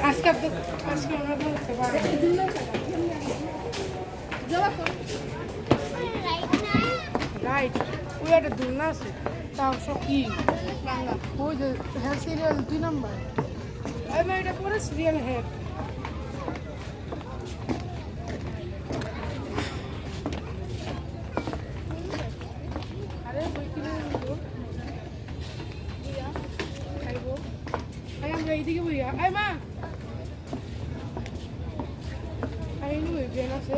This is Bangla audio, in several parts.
আজকে আমরা বলতে পারি রাইট ওই একটা দুলনা আছে তাও সব কি ওই যে হেয়ার সিরিয়াল 2 নম্বর আমি এটা পরে সিরিয়াল হেড আরে ওই কিনে খাইবো আমরা এইদিকে বইয়া এই মা আইনু বেন আছে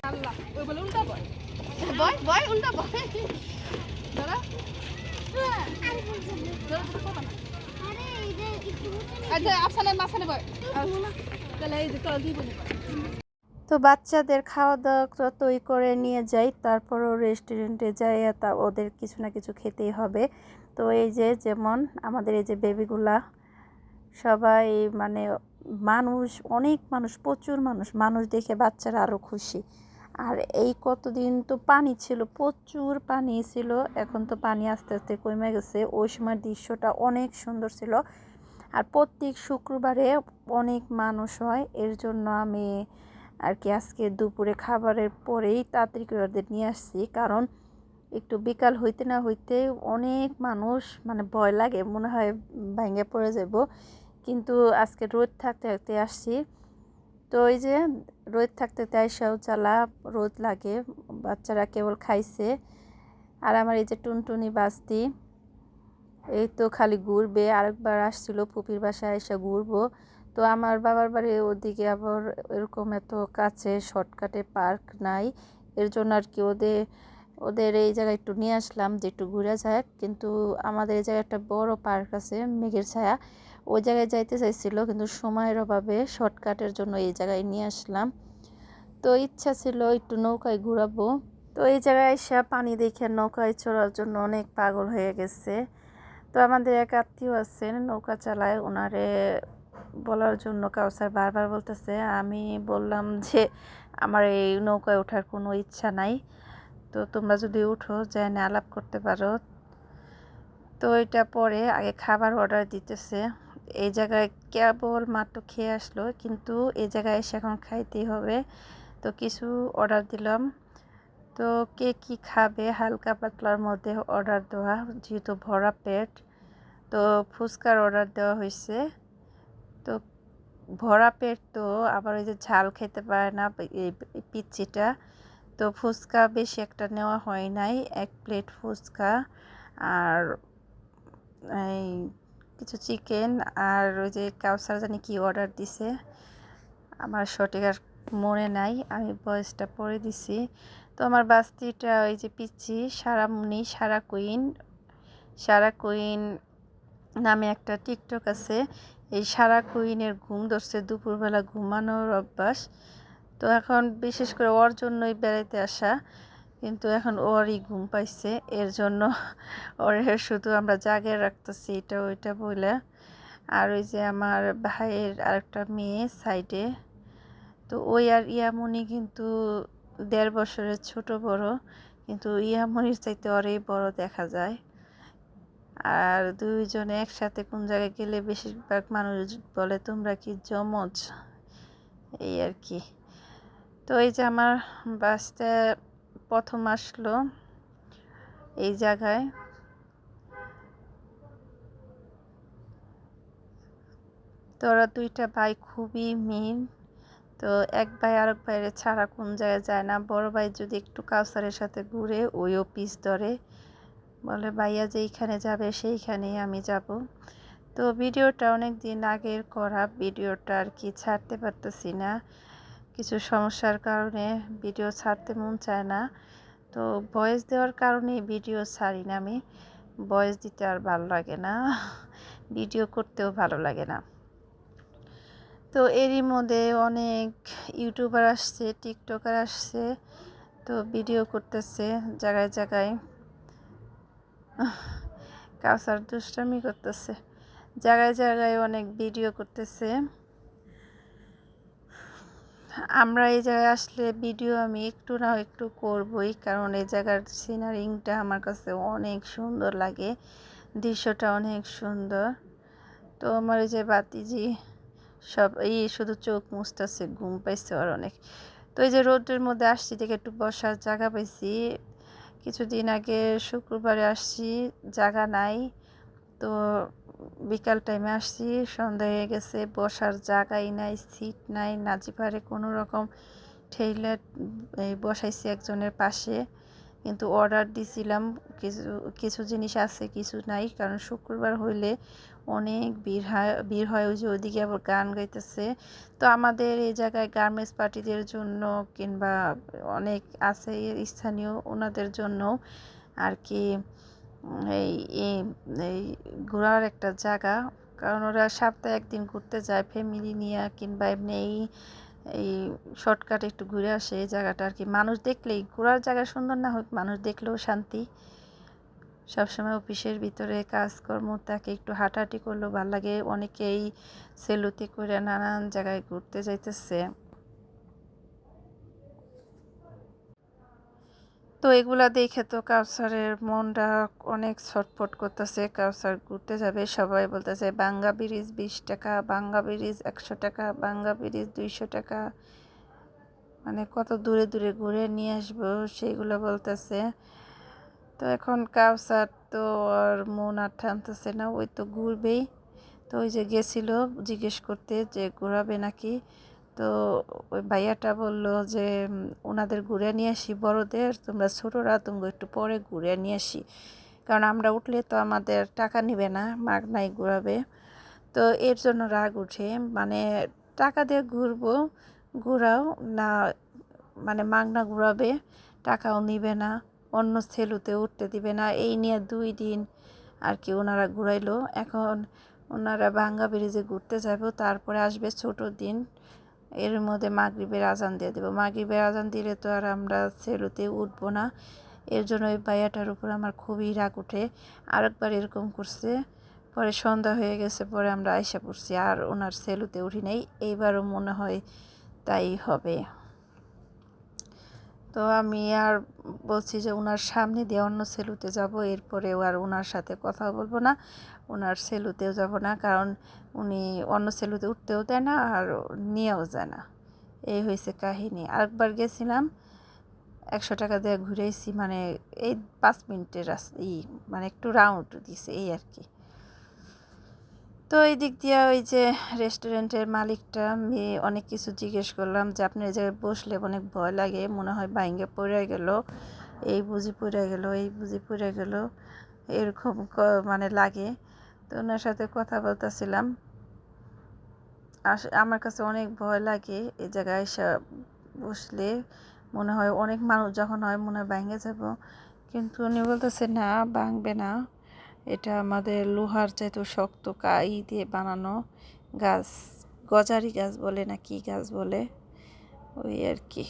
আল্লাহ ওই বলে উল্টা বয় বয় বয় উল্টা বয় দাঁড়া আচ্ছা আফসানের মাঝখানে বয় তাহলে এই যে তোরা দুই বলে তো বাচ্চাদের খাওয়া দাওয়া তৈরি করে নিয়ে যাই, তারপরও রেস্টুরেন্টে যাই, তা ওদের কিছু না কিছু খেতেই হবে। তো এই যে যেমন আমাদের এই যে বেবিগুলা সবাই মানে মানুষ, অনেক মানুষ, প্রচুর মানুষ দেখে বাচ্চারা আরও খুশি। আর এই কতদিন তো পানি ছিল, প্রচুর পানি ছিল, এখন তো পানি আস্তে আস্তে কমে গেছে। ওই সময় দৃশ্যটা অনেক সুন্দর ছিল। আর প্রত্যেক শুক্রবারে অনেক মানুষ হয়, এর জন্য আমি আর কি আজকে দুপুরে খাবারের পরেই তাড়াতাড়ি করে ওদের নিয়ে আসছি, কারণ একটু বিকাল হইতে না হইতে অনেক মানুষ, মানে ভয় লাগে, মনে হয় ভেঙে পড়ে যাব। কিন্তু আজকে রোদ থাকতে থাকতে আসছি, তো ওই যে রোদ থাকতে আইসাও চালা রোদ লাগে, বাচ্চারা কেবল খাইছে। আর আমার এই যে টুনটুনি বাস্তি এই তো খালি ঘুরবে, আরেকবার আসছিল পুপির বাসায় এসে ঘুরবো। তো আমার বাবার বাড়ি ওদিকে আবার এরকম এত কাছে শর্টকাটে পার্ক নাই, এর জন্য আর কি ওদের এই জায়গায় একটু নিয়ে আসলাম যে একটু ঘুরে যায়। কিন্তু আমাদের এই জায়গায় একটা বড় পার্ক আছে মেঘের ছায়া, ওই জায়গায় যাইতে চাইছিল, কিন্তু সময়ের অভাবে শর্টকাটের জন্য এই জায়গায় নিয়ে আসলাম। তো ইচ্ছা ছিল একটু নৌকায় ঘুরাবো, তো এই জায়গায় এসে পানি দেখে নৌকায় চড়ার জন্য অনেক পাগল হয়ে গেছে। তো আমাদের এক আত্মীয় আছেন নৌকা চালায়, ওনারে বলার জন্য কাউসার বারবার বলতেছে, আমি বললাম যে আমার এই নৌকায় ওঠার কোনো ইচ্ছা নাই, তো তোমরা যদি উঠো যেন আলাপ করতে পারো। তো এটা পরে আগে খাবার অর্ডার দিতেছে। এই জায়গায় কেবল মাত্র খেয়ে আসলো, কিন্তু এই জায়গায় এসে এখন খাইতেই হবে। তো কিছু অর্ডার দিলাম, তো কে কী খাবে হালকা পাতলার মধ্যে অর্ডার দেওয়া, যেহেতু ভরা পেট। তো ফুচকার অর্ডার দেওয়া হয়েছে। তো ভরা পেট তো আবার ওই যে ঝাল খেতে পারে না এই পিচ্চিটা, তো ফুচকা বেশি একটা নেওয়া হয় নাই, 1 প্লেট ফুচকা আর এই কিছু চিকেন, আর ওই যে কাউসার জানি কি অর্ডার দিছে আমার সঠিক আর মনে নাই, আমি ভয়েসটা পড়ে দিছি। তো আমার বাস্তিটা ওই যে পিচ্ছি সারামণি, সারা কুইন নামে একটা টিকটক আছে, এই সারা কুইনের ঘুম ধরছে, দুপুরবেলা ঘুমানোর অভ্যাস। তো এখন বিশেষ করে ওর জন্যই বেড়াইতে আসা, কিন্তু এখন ওরই ঘুম পাইছে, এর জন্য ওরে শুধু আমরা জাগিয়ে রাখতেছি এটা ওইটা বলে। আর ওই যে আমার ভাইয়ের আরেকটা মেয়ে সাইডে, তো ওই আর ইয়ামনি কিন্তু 1.5 বছরের ছোট বড়, কিন্তু ইয়ামনির চাইতে ওরই বড় দেখা যায়। আর দুইজনে একসাথে কোন জায়গায় গেলে বেশিরভাগ মানুষ বলে তোমরা কি জমজ, এই আর কি। তো এই যে আমার বাসটা প্রথম আসলো এই জায়গায়, তো ওরা দুইটা ভাই খুবই মিল। তো এক ভাই আরেক ভাইয়ের ছাড়া কোন জায়গায় যায় না, বড় ভাই যদি একটু কাউসারের সাথে ঘুরে ওইও পিস ধরে, বলে ভাইয়া যেইখানে যাবে সেইখানেই আমি যাব। তো ভিডিওটা অনেক দিন আগের করা, ভিডিওটা আর কি ছাড়তে পারতেছি না, কিছু সমস্যার কারণে ভিডিও ছাড়তে মন চায় না। তো ভয়েস দেওয়ার কারণে ভিডিও ছাড়ি না, আমি ভয়েস দিতে আর ভালো লাগে না, ভিডিও করতেও ভালো লাগে না। তো এরই মধ্যে অনেক ইউটিউবার আসছে, টিকটকার আসছে, তো ভিডিও করতেছে জায়গায় জায়গায়, কাউসার দুষ্টামি করতেছে, জায়গায় জায়গায় অনেক ভিডিও করতেছে। আমরা এই জায়গায় আসলে ভিডিও আমি একটু না একটু করবই, কারণ এই জায়গার সিনারিংটা আমার কাছে অনেক সুন্দর লাগে, দৃশ্যটা অনেক সুন্দর। তো আমার এই যে বাতিজি সব এই শুধু চোখ মুছতেছে, ঘুম পাইছে আর অনেক। তো এই যে রোদের মধ্যে আসছি দেখে একটু বসার জায়গা পাইছি। কিছুদিন আগে শুক্রবারে আসছি, জায়গা নাই, তো বিকাল টাইমে আসছি, সন্ধ্যা হয়ে গেছে, বসার জায়গাই নাই, সিট নাই, নাজিপারে কোনো রকম ঠেলে এই বসাইছি একজনের পাশে। কিন্তু অর্ডার দিছিলাম, কিছু কিছু জিনিস আছে কিছু নাই, কারণ শুক্রবার হইলে অনেক ভিড় হয়। ওই যে ওইদিকে আবার গান গাইতেছে। তো আমাদের এই জায়গায় গার্মেন্টস পার্টিদের জন্য কিংবা অনেক আছে স্থানীয়, ওনাদের জন্য আর কি এই এই এই ঘোরার একটা জায়গা। কারণ ওরা সপ্তাহে একদিন ঘুরতে যায় ফ্যামিলি নিয়ে, কিংবা এমনি এই শর্টকাট একটু ঘুরে আসে এই জায়গাটা আর কি। মানুষ দেখলেই, ঘোরার জায়গা সুন্দর না হোক, মানুষ দেখলেও শান্তি। সবসময় অফিসের ভিতরে কাজকর্ম তাকে একটু হাঁটাহাঁটি করলেও ভালো লাগে। অনেকেই সেলুতে করে নানান জায়গায় ঘুরতে যাইতেছে। তো এগুলা দেখে তো কাউসারের মনটা অনেক ছটফট করতেছে। কাউসার ঘুরতে যাবে, সবাই বলতেছে বাঙ্গা ব্রিজ 20 টাকা, বাঙ্গা ব্রিজ 100 টাকা, বাঙ্গা ব্রিজ 200 টাকা, মানে কত দূরে দূরে ঘুরে নিয়ে আসবো সেগুলো বলতেছে। তো এখন কাউসার তো আর মন আর থামতেছে না, ওই তো ঘুরবেই। তো ওই যে গেছিল জিজ্ঞেস করতে যে ঘোরাবে নাকি। তো ওই ভাইয়াটা বলল যে ওনাদের ঘুরে নিয়ে আসি বড়দের, তোমরা ছোটরা তোমরা একটু পরে ঘুরে নিয়ে আসি, কারণ আমরা উঠলে তো আমাদের টাকা নিবে না, মাগনাই ঘুরাবে। তো এর জন্য রাগ উঠে, মানে টাকা দিয়ে ঘুরবো, ঘোরাও না, মানে মাগনা ঘুরাবে, টাকাও নিবে না, অন্য সেলুতে উঠতে দিবে না। এই নিয়ে 2 দিন আর কি ওনারা ঘুরাইলো। এখন ওনারা ভাঙ্গা ব্রিজে ঘুরতে যাবো, তারপরে আসবে ছোট দিন, এর মধ্যে মাগরিবের আজান দিয়ে দেবো। মাগরিবের আজান দিলে তো আর আমরা সেলুতে উঠবো না। এর জন্য ওই ভাইয়াটার উপর আমার খুবই রাগ উঠে। আরেকবার এরকম করছে, পরে সন্ধ্যা হয়ে গেছে, পরে আমরা আইসা পড়ছি, আর ওনার সেলুতে উঠি নাই। এইবারও মনে হয় তাই হবে। তো আমি আর বলছি যে ওনার সামনে দিয়ে অন্য সেলুতে যাব, এরপরেও আর ওনার সাথে কথা বলবো না, ওনার সেলুতেও যাব না, কারণ উনি অন্য সেলুতে উঠতেও দেয় না আর নিয়েও যায় না। এই হয়েছে কাহিনী। আরেকবার গেছিলাম, 100 টাকা দিয়ে ঘুরেছি, মানে এই 5 মিনিটের মানে একটু রাউন্ড দিছে এই আর কি। তো এই দিক দিয়ে ওই যে রেস্টুরেন্টের মালিকটা, আমি অনেক কিছু জিজ্ঞেস করলাম যে আপনি এই জায়গায় বসলে অনেক ভয় লাগে, মনে হয় ভাইঙ্গা পড়ে গেল, এই বুঝি পড়ে গেল, এই বুঝি পড়ে গেল, এরকম মানে লাগে। তো ওনার সাথে কথা বলতেছিলাম। আমার কাছে অনেক ভয় লাগে এই জায়গায় এসে বসলে, মনে হয় অনেক মানুষ যখন হয় মনে হয় ভাঙে যাব, কিন্তু উনি বলতেছে না, ভাঙবে না, এটা আমাদের লোহার চাইতেও শক্ত কাই দিয়ে বানানো গাছ, গজারি গাছ বলে না কি গাছ বলে, ওই আর কি।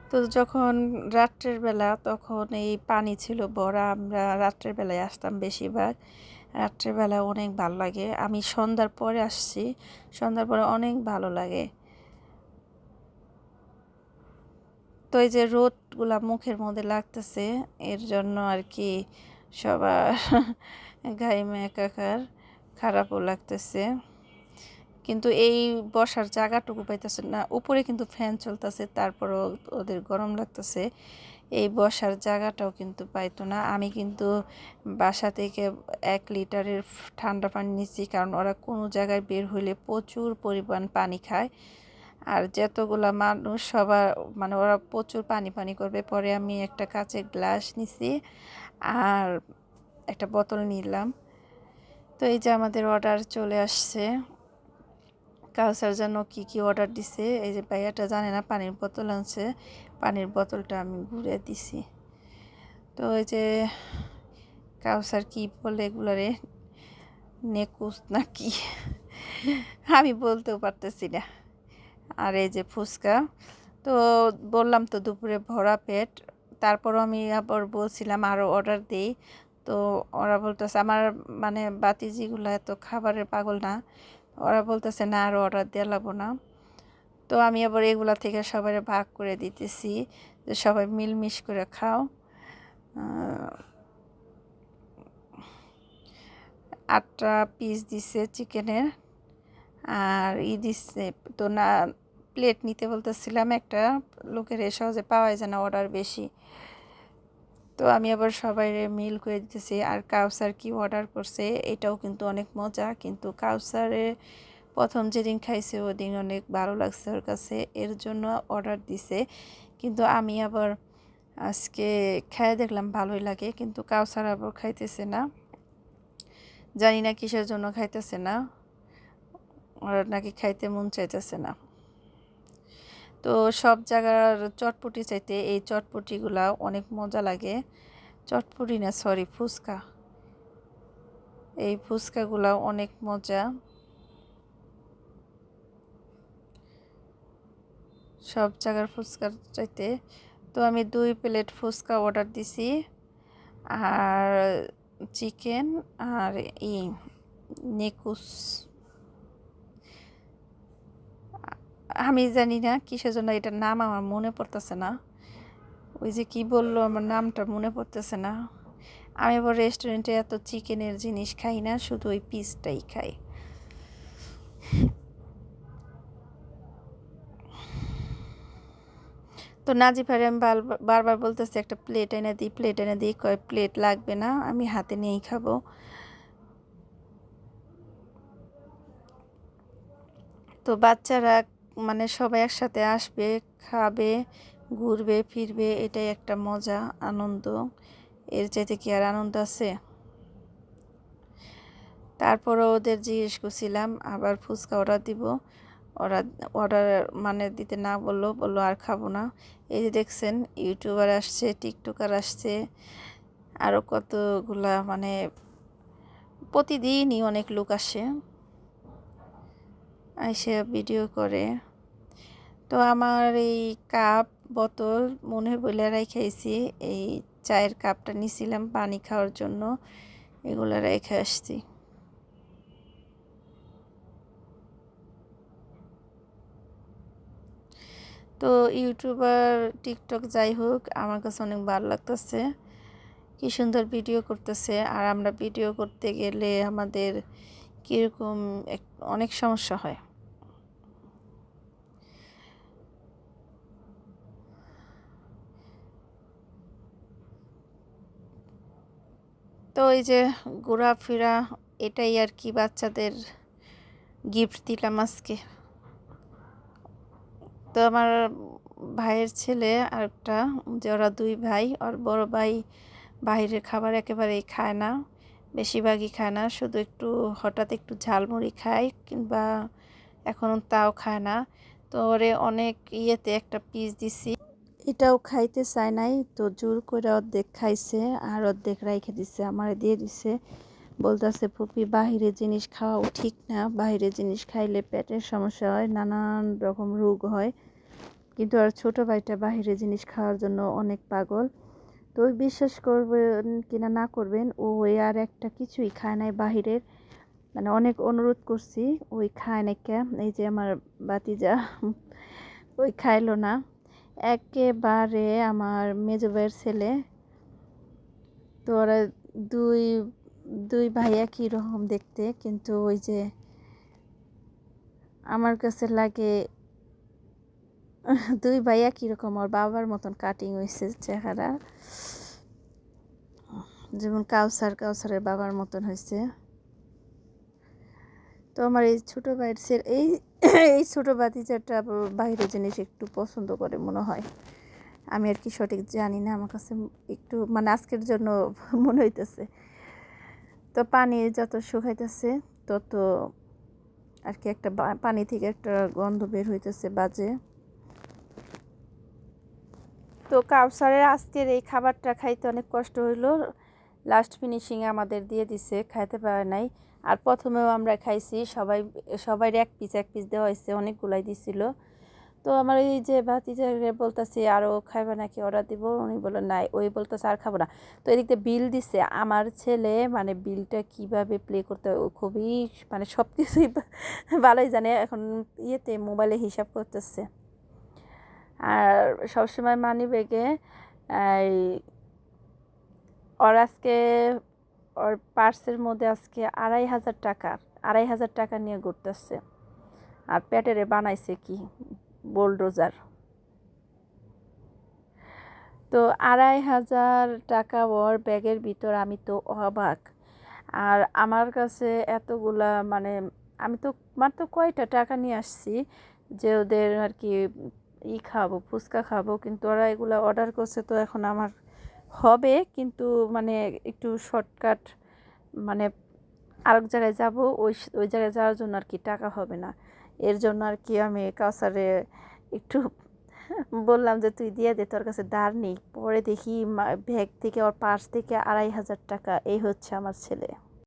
তো যখন রাত্রের বেলা তখন এই পানি ছিল ভরা, আমরা রাত্রের বেলায় আসতাম বেশিরভাগ। রাত্রের বেলা অনেক ভালো লাগে, আমি সন্ধ্যার পরে আসছি, সন্ধ্যার পরে অনেক ভালো লাগে। তো এই যে রোদগুলা মুখের মধ্যে লাগতেছে, এর জন্য আর কি সবার ঘাইমে একাকার, খারাপও লাগতেছে। কিন্তু এই বসার জায়গাটুকু পাইতেছে না, উপরে কিন্তু ফ্যান চলতেছে, তারপরও ওদের গরম লাগতেছে, এই বসার জায়গাটাও কিন্তু পাইতো না। আমি কিন্তু বাসা থেকে 1 লিটারের ঠান্ডা পানি নিচ্ছি, কারণ ওরা কোনো জায়গায় বের হইলে প্রচুর পরিমাণ পানি খায়, আর যতগুলা মানুষ সবার মানে ওরা প্রচুর পানি পানি করবে। পরে আমি একটা কাচের গ্লাস নিছি আর একটা বোতল নিলাম। তো এই যে আমাদের অর্ডার চলে আসছে। কাউসার যেন কী কী অর্ডার দিছে, এই যে ভাইয়াটা জানে না, পানির বোতল আনছে, পানির বোতলটা আমি ঘুরে দিছি। তো এই যে কাউসার কি বলে এগুলারে, নেকুস না কি আমি বলতেও পারতেছি না। আর এই যে ফুচকা, তো বললাম তো দুপুরে ভরা পেট, তারপরও আমি আবার বলছিলাম আরও অর্ডার দিই। তো ওরা বলতেছে, আমার মানে বাতিজিগুলো এত খাবারের পাগল না, ওরা বলতেছে না আর অর্ডার দেওয়া লাগবো না। তো আমি আবার এগুলা থেকে সবাই ভাগ করে দিতেছি যে সবাই মিলমিশ করে খাও। 8টা পিস দিছে চিকেনের, আর দিচ্ছে তো না, প্লেট নিতে বলতেছিলাম, একটা লোকের সহজে পাওয়াই যায় না, অর্ডার বেশি। তো আমি আবার সবাই মিল করে দিতেছি। আর কাউসার কি অর্ডার করছে এটাও কিন্তু অনেক মজা, কিন্তু কাউসারে প্রথম যেদিন খাইছে ওদিন অনেক ভালো লাগছে ওর কাছে, এর জন্য অর্ডার দিছে। কিন্তু আমি আবার আজকে খেয়ে দেখলাম ভালোই লাগে, কিন্তু কাউসার আবার খাইতেছে না, জানি না কিসের জন্য খাইতেছে না, ওর নাকি খাইতে মন চাইতেছে না। তো সব জায়গার চটপটি চাইতে এই চটপটিগুলা অনেক মজা লাগে। চটপটি না, সরি, ফুচকা। এই ফুচকাগুলা অনেক মজা সব জায়গার ফুচকার চাইতে। তো আমি 2 প্লেট ফুচকা অর্ডার দিছি, আর চিকেন আর নেকুস, আমি জানি না কিসের জন্য এটার নাম আমার মনে পড়তেছে না। ওই যে কি বললো আমার নামটা মনে পড়তেছে না। আমি আবার রেস্টুরেন্টে এত চিকেনের জিনিস খাই না, শুধু ওই পিসটাই খাই। তো নাজিফারে আমি বারবার বলতেছি একটা প্লেট এনে দিই, প্লেট এনে দিই, কয় প্লেট লাগবে না, আমি হাতে নিয়েই খাবো। তো বাচ্চারা মানে সবাই একসাথে আসবে, খাবে, ঘুরবে ফিরবে, এটাই একটা মজা, আনন্দ। এর চাইতে কি আর আনন্দ আছে? তারপরে ওদের জিজ্ঞেস করছিলাম আবার ফুচকা অর্ডার দিব, ওরা অর্ডার মানে দিতে না বললো আর খাবো না। এই যে দেখছেন ইউটিউবার আসছে, টিকটকার আসছে, আরও কতগুলা, মানে প্রতিদিনই অনেক লোক আসে, এসে ভিডিও করে। তো আমার এই কাপ বোতল মনে বলে রেখেছি, এই চায়ের কাপটা নিছিলাম পানি খাওয়ার জন্য, এগুলো রেখে আসছি। তো ইউটিউবার টিকটক যাই হোক, আমার কাছে অনেক ভালো লাগতেছে, কি সুন্দর ভিডিও করতেছে। আর আমরা ভিডিও করতে গেলে আমাদের কীরকম অনেক সমস্যা হয়। তো এই যে ঘোরাফেরা, এটাই আর কি, বাচ্চাদের গিফট দিলাম আজকে। তো আমার ভাইয়ের ছেলে আর একটা, যে ওরা 2 ভাই, আর বড় ভাই বাইরের খাবার একেবারেই খায় না, বেশিরভাগই খায় না, শুধু একটু হঠাৎ একটু ঝালমুড়ি খায়, কিংবা এখনও তাও খায় না। তো ওরে অনেক ইয়েতে একটা পিস দিছি, এটাও খাইতে চায় নাই, তো জোর করে অর্ধেক খাইছে আর অর্ধেক রাইখে দিছে, আমারে দিয়ে দিছে। বলতেছে ফুপি বাহিরের জিনিস খাওয়াও ঠিক না, বাহিরের জিনিস খাইলে পেটের সমস্যা হয়, নানান রকম রোগ হয়। কিন্তু আর ছোট ভাইটা বাহিরের জিনিস খাওয়ার জন্য অনেক পাগল। তো ওই বিশ্বাস করবেন কিনা না করবেন, ও ওই আর একটা কিছুই খায় নাই বাহিরের, মানে অনেক অনুরোধ করছি, ওই খায় না কে। এই যে আমার বাতিজা, ওই খাইলো না একেবারে, আমার মেজো ভাইয়ের ছেলে। তো ওরা দুই দুই ভাই একই রকম দেখতে, কিন্তু ওই যে আমার কাছে লাগে 2 ভাই একই রকম, ওর বাবার মতন কাটিং হয়েছে চেহারা, যেমন কাউসারের বাবার মতন হয়েছে। তো আমার এই ছোটো ভাইয়ের ছেলে, এই ছোটো ভাতিজাটা বাইরের জিনিস একটু পছন্দ করে মনে হয়, আমি আর কি সঠিক জানি না, আমার কাছে একটু মানে আজকের জন্য মনে হইতেছে। তো পানি যত শুকাইতেছে তত আর কি একটা পানি থেকে একটা গন্ধ বের হইতেছে বাজে। তো কাউসারের আজকের এই খাবারটা খাইতে অনেক কষ্ট হইলো, লাস্ট ফিনিশিংয়ে আমাদের দিয়ে দিছে, খাইতে পারে নাই। আর প্রথমেও আমরা খাইছি, সবাই এক পিস দেওয়া হয়েছে, অনেকগুলাই দিছিল। তো আমার এই যে ভাতিজাকে বলতেছি আরও খাইবা নাকি অর্ডার দিব, উনি বললো নাই, ওই বলতেছে আর খাবো না। তো এদিক দিয়ে বিল দিছে আমার ছেলে, মানে বিলটা কিভাবে প্লে করতে হয় ও খুবই মানে সব কিছুই ভালোই জানে, এখন ইয়েতে মোবাইলে হিসাব করতেছে। আর সবসময় মানি ব্যাগে এই ওর আজকে ওর পার্সের মধ্যে আজকে 2,500 টাকা, 2,500 টাকা নিয়ে ঘুরতেছে। আর প্যাটেরে বানাইছে কি বোলডোজার। তো 2,500 টাকা ওর ব্যাগের ভিতর, আমি তো অবাক। আর আমার কাছে এতগুলা মানে আমি তো মাত্র কয়টা টাকা নিয়ে আসছি যে ওদের আর কি খাবো, ফুচকা খাবো, কিন্তু ওরা এগুলো অর্ডার করছে। তো এখন আমার হবে, কিন্তু মানে একটু শর্টকাট, মানে আরেক জায়গায় যাব, ওই ওই জায়গায় যাওয়ার জন্য আর কি টাকা হবে না। এর জন্য আর কি আমি কাউসারে একটু বললাম যে তুই দিয়ে দে, তোর কাছে ধার নেই। পরে দেখি ব্যাগ থেকে, ওর পার্স থেকে 2,500 টাকা। এই হচ্ছে আমার ছেলে।